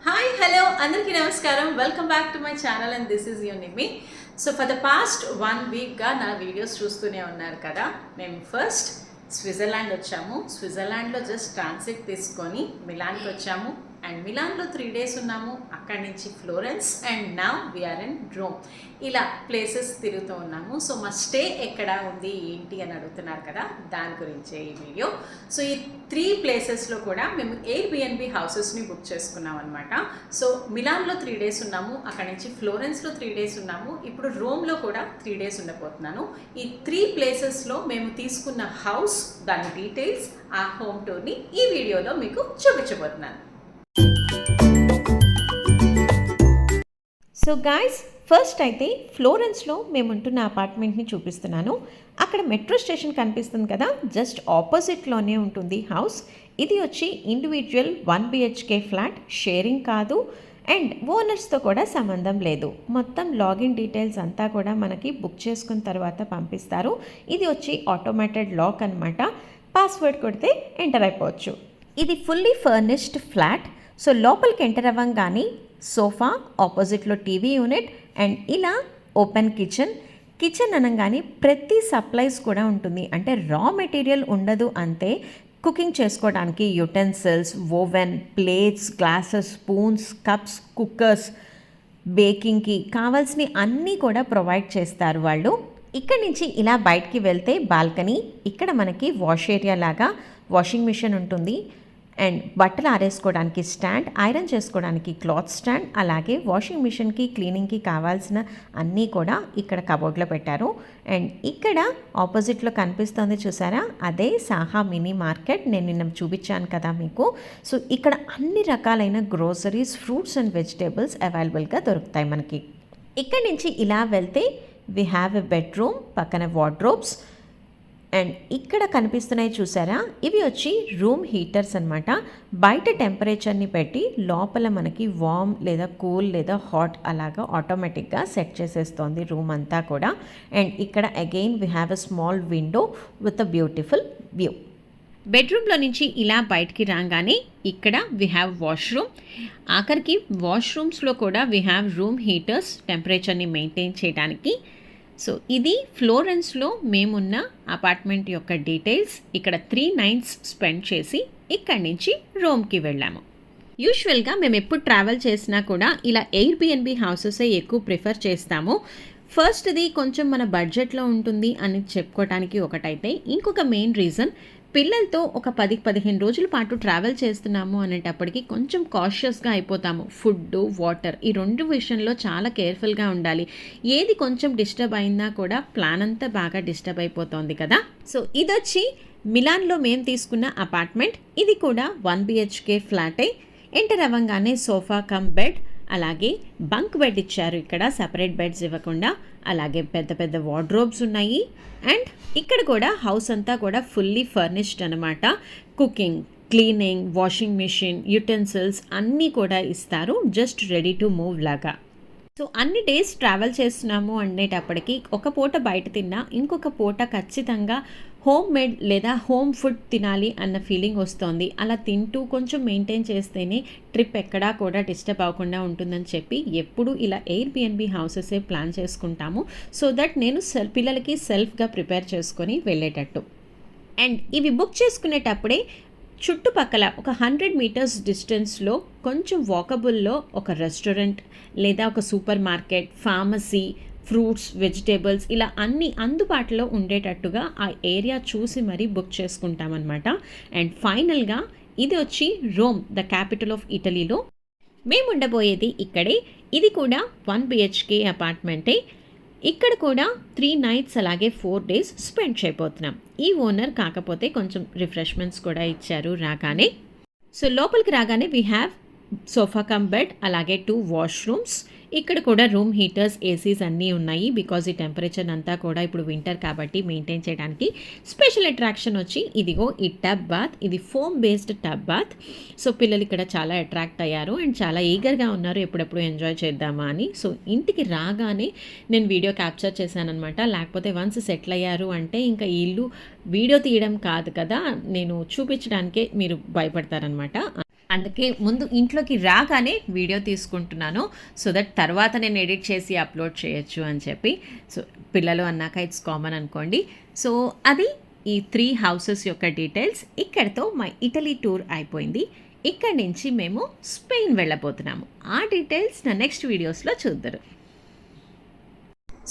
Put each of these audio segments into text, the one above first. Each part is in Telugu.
హాయ్ హలో అందరికీ నమస్కారం. Welcome back to my channel and this is your Nimmi. So for the past 1 వీక్గా నా వీడియోస్ చూస్తూనే ఉన్నారు కదా. మేము ఫస్ట్ స్విట్జర్లాండ్ వచ్చాము. స్విట్జర్లాండ్లో జస్ట్ ట్రాన్సిట్ తీసుకొని మిలాన్కి వచ్చాము అండ్ మిలాన్లో 3 days ఉన్నాము. అక్కడి నుంచి Florence and now we're in Rome. ఇలా ప్లేసెస్ తిరుగుతూ ఉన్నాము. సో మా స్టే ఎక్కడ ఉంది ఏంటి అని అడుగుతున్నారు కదా, దాని గురించే ఈ వీడియో. సో ఈ 3 ప్లేసెస్లో కూడా మేము ఎయిర్బిఎన్బి హౌసెస్ని బుక్ చేసుకున్నాం అనమాట. సో మిలాన్లో 3 days ఉన్నాము, అక్కడి నుంచి ఫ్లోరెన్స్లో 3 days ఉన్నాము, ఇప్పుడు రోమ్లో కూడా 3 days ఉండబోతున్నాను. ఈ 3 ప్లేసెస్లో మేము తీసుకున్న హౌస్, దాని డీటెయిల్స్, ఆ హోమ్ టూర్ని ఈ వీడియోలో మీకు చూపించబోతున్నాను. సో గాయ్స్, ఫస్ట్ అయితే ఫ్లోరెన్స్లో మేము ఉంటున్న అపార్ట్మెంట్ని చూపిస్తున్నాను. అక్కడ మెట్రో స్టేషన్ కనిపిస్తుంది కదా, జస్ట్ ఆపోజిట్లోనే ఉంటుంది హౌస్. ఇది వచ్చి ఇండివిజువల్ 1 BHK ఫ్లాట్, షేరింగ్ కాదు అండ్ ఓనర్స్తో కూడా సంబంధం లేదు. మొత్తం లాగిన్ డీటెయిల్స్ అంతా కూడా మనకి బుక్ చేసుకున్న తర్వాత పంపిస్తారు. ఇది వచ్చి ఆటోమేటెడ్ లాక్ అనమాట. పాస్వర్డ్ కొడితే ఎంటర్ అయిపోవచ్చు. ఇది ఫుల్లీ ఫర్నిష్డ్ ఫ్లాట్. సో లోపలికి ఎంటర్ అవ్వగానే సోఫా, ఆపోజిట్లో టీవీ యూనిట్ అండ్ ఇలా ఓపెన్ కిచెన్ అనగానే ప్రతి సప్లైస్ కూడా ఉంటుంది. అంటే రా మెటీరియల్ ఉండదు అంతే. కుకింగ్ చేసుకోవడానికి utensils, oven, plates, glasses, spoons, cups, cookers, బేకింగ్కి కావాల్సినవి అన్నీ కూడా ప్రొవైడ్ చేస్తారు వాళ్ళు. ఇక్కడి నుంచి ఇలా బయటికి వెళ్తే బాల్కనీ, ఇక్కడ మనకి వాష్ ఏరియా లాగా వాషింగ్ మిషన్ ఉంటుంది అండ్ బట్టలు ఆరేసుకోవడానికి స్టాండ్, ఐరన్ చేసుకోవడానికి క్లాత్ స్టాండ్, అలాగే వాషింగ్ మిషన్కి క్లీనింగ్కి కావాల్సిన అన్నీ కూడా ఇక్కడ కబోర్డ్లో పెట్టారు. అండ్ ఇక్కడ ఆపోజిట్లో కనిపిస్తుంది చూసారా, అదే సాహా మినీ మార్కెట్. నేను నిన్న చూపించాను కదా మీకు. సో ఇక్కడ అన్ని రకాలైన గ్రోసరీస్, ఫ్రూట్స్ అండ్ వెజిటేబుల్స్ అవైలబుల్గా దొరుకుతాయి మనకి. ఇక్కడి నుంచి ఇలా వెళ్తే వీ హ్యావ్ ఎ బెడ్రూమ్, పక్కన వార్డ్రోబ్స్ అండ్ ఇక్కడ కనిపిస్తున్నాయి చూసారా, ఇవి వచ్చి రూమ్ హీటర్స్ అనమాట. బయట టెంపరేచర్ని పెట్టి లోపల మనకి వార్మ్ లేదా కూల్ లేదా హాట్ అలాగా ఆటోమేటిక్గా సెట్ చేసేస్తోంది రూమ్ అంతా కూడా. అండ్ ఇక్కడ again we have a small window with a beautiful view. బెడ్రూమ్లో నుంచి ఇలా బయటికి రాగానే ఇక్కడ వీ హ్యావ్ వాష్రూమ్. ఆఖరికి వాష్రూమ్స్లో కూడా వీ హ్యావ్ రూమ్ హీటర్స్ టెంపరేచర్ని మెయింటైన్ చేయడానికి. సో ఇది ఫ్లోరెన్స్లో మేమున్న అపార్ట్మెంట్ యొక్క డీటెయిల్స్. ఇక్కడ 3 nights స్పెండ్ చేసి ఇక్కడి నుంచి రోమ్కి వెళ్ళాము. యూజువల్గా మేము ఎప్పుడు ట్రావెల్ చేసినా కూడా ఇలా ఎయిర్బిఎన్బి హౌసెసే ఎక్కువ ప్రిఫర్ చేస్తాము. ఫస్ట్ది కొంచెం మన బడ్జెట్లో ఉంటుంది అని చెప్పుకోవడానికి ఒకటైతే, ఇంకొక మెయిన్ రీజన్ పిల్లలతో ఒక 10-15 రోజుల పాటు ట్రావెల్ చేస్తున్నాము అనేటప్పటికి కొంచెం కాషియస్గా అయిపోతాము. ఫుడ్, వాటర్ ఈ 2 విషయంలో చాలా కేర్ఫుల్గా ఉండాలి. ఏది కొంచెం డిస్టర్బ్ అయినా కూడా ప్లాన్ అంతా బాగా డిస్టర్బ్ అయిపోతుంది కదా. సో ఇదొచ్చి మిలాన్లో మేము తీసుకున్న అపార్ట్మెంట్. ఇది కూడా 1 BHK ఫ్లాటే. ఎంటర్ అవ్వగానే సోఫా కమ్ బెడ్, అలాగే బంక్ బెడ్ ఇచ్చారు. ఇక్కడ సపరేట్ బెడ్స్ ఇవ్వకుండా. అలాగే పెద్ద పెద్ద వార్డ్రోబ్స్ ఉన్నాయి. అండ్ ఇక్కడ కూడా హౌస్ అంతా కూడా ఫుల్లీ ఫర్నిష్డ్ అనమాట. Cooking, cleaning, washing machine, utensils అన్నీ కూడా ఇస్తారు, జస్ట్ రెడీ టు మూవ్ లాగా. సో అన్ని డేస్ ట్రావెల్ చేస్తున్నాము అనేటప్పటికి ఒక పూట బయట తిన్నా, ఇంకొక పూట ఖచ్చితంగా హోమ్ మేడ్ లేదా హోమ్ ఫుడ్ తినాలి అన్న ఫీలింగ్ వస్తుంది. అలా తింటూ కొంచెం మెయింటైన్ చేస్తేనే ట్రిప్ ఎక్కడా కూడా డిస్టర్బ్ అవ్వకుండా ఉంటుందని చెప్పి ఎప్పుడు ఇలా ఎయిర్బిఎన్బి హౌసెసే ప్లాన్ చేసుకుంటాము. సో దట్ నేను పిల్లలకి సెల్ఫ్గా ప్రిపేర్ చేసుకొని వెళ్ళేటట్టు. అండ్ ఇవి బుక్ చేసుకునేటప్పుడే చుట్టుపక్కల ఒక 100 meters డిస్టెన్స్లో కొంచెం వాకబుల్లో ఒక రెస్టారెంట్ లేదా ఒక super market, pharmacy, fruits, vegetables ఇలా అన్నీ అందుబాటులో ఉండేటట్టుగా ఆ ఏరియా చూసి మరీ బుక్ చేసుకుంటామన్నమాట. అండ్ ఫైనల్గా ఇది వచ్చి రోమ్, ద క్యాపిటల్ ఆఫ్ ఇటలీలో మేము ఉండబోయేది ఇక్కడే. ఇది కూడా 1 BHK అపార్ట్మెంటే. ఇక్కడ కూడా 3 nights అలాగే 4 days స్పెండ్ చేయబోతున్నాం. ఈ ఓనర్ కాకపోతే కొంచెం రిఫ్రెష్మెంట్స్ కూడా ఇచ్చారు రాగానే. సో లోపలికి రాగానే we have sofa cum bed, అలాగే 2 వాష్రూమ్స్. ఇక్కడ కూడా రూమ్ హీటర్స్, ఏసీస్ అన్నీ ఉన్నాయి. బికాజ్ ఈ టెంపరేచర్ అంతా కూడా ఇప్పుడు వింటర్ కాబట్టి మెయింటైన్ చేయడానికి స్పెషల్ అట్రాక్షన్ వచ్చి ఇదిగో ఈ టబ్ బాత్. ఇది foam based tub bath. So పిల్లలు ఇక్కడ చాలా అట్రాక్ట్ అయ్యారు అండ్ చాలా ఈగర్గా ఉన్నారు ఎప్పుడెప్పుడు ఎంజాయ్ చేద్దామా అని. సో ఇంటికి రాగానే నేను వీడియో క్యాప్చర్ చేశానమాట. లేకపోతే వన్స్ సెటిల్ అయ్యారు అంటే ఇంకా ఈ ఇల్లు వీడియో తీయడం కాదు కదా, నేను చూపించడానికే మీరు భయపడతారనమాట. అందుకే ముందు ఇంట్లోకి రాగానే వీడియో తీసుకుంటున్నాను, సో దట్ తర్వాత నేను ఎడిట్ చేసి అప్లోడ్ చేయొచ్చు అని చెప్పి. సో పిల్లలు అన్నాక ఇట్స్ కామన్ అనుకోండి. సో అది ఈ 3 హౌసెస్ యొక్క డీటెయిల్స్. ఇక్కడితో మా ఇటలీ టూర్ అయిపోయింది. ఇక్కడి నుంచి మేము స్పెయిన్ వెళ్ళబోతున్నాము. ఆ డీటెయిల్స్ నా నెక్స్ట్ వీడియోస్లో చూద్దరు.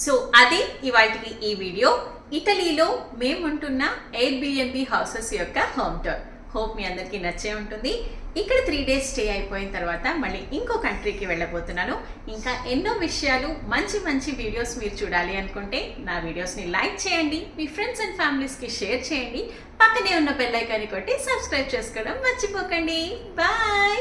సో అది ఇవాటికి ఈ వీడియో. ఇటలీలో మేముంటున్న ఎయిర్బిఎన్బి హౌసెస్ యొక్క హోమ్ టూర్. హోప్ మీ అందరికీ నచ్చే ఉంటుంది. ఇక్కడ 3 డేస్ స్టే అయిపోయిన తర్వాత మళ్ళీ ఇంకో కంట్రీకి వెళ్ళబోతున్నాను. ఇంకా ఎన్నో విషయాలు, మంచి మంచి వీడియోస్ మీరు చూడాలి అనుకుంటే నా వీడియోస్ని లైక్ చేయండి, మీ ఫ్రెండ్స్ అండ్ ఫ్యామిలీస్కి షేర్ చేయండి, పక్కనే ఉన్న బెల్ ఐకాన్ని కొట్టి సబ్స్క్రైబ్ చేసుకోవడం మర్చిపోకండి. బాయ్.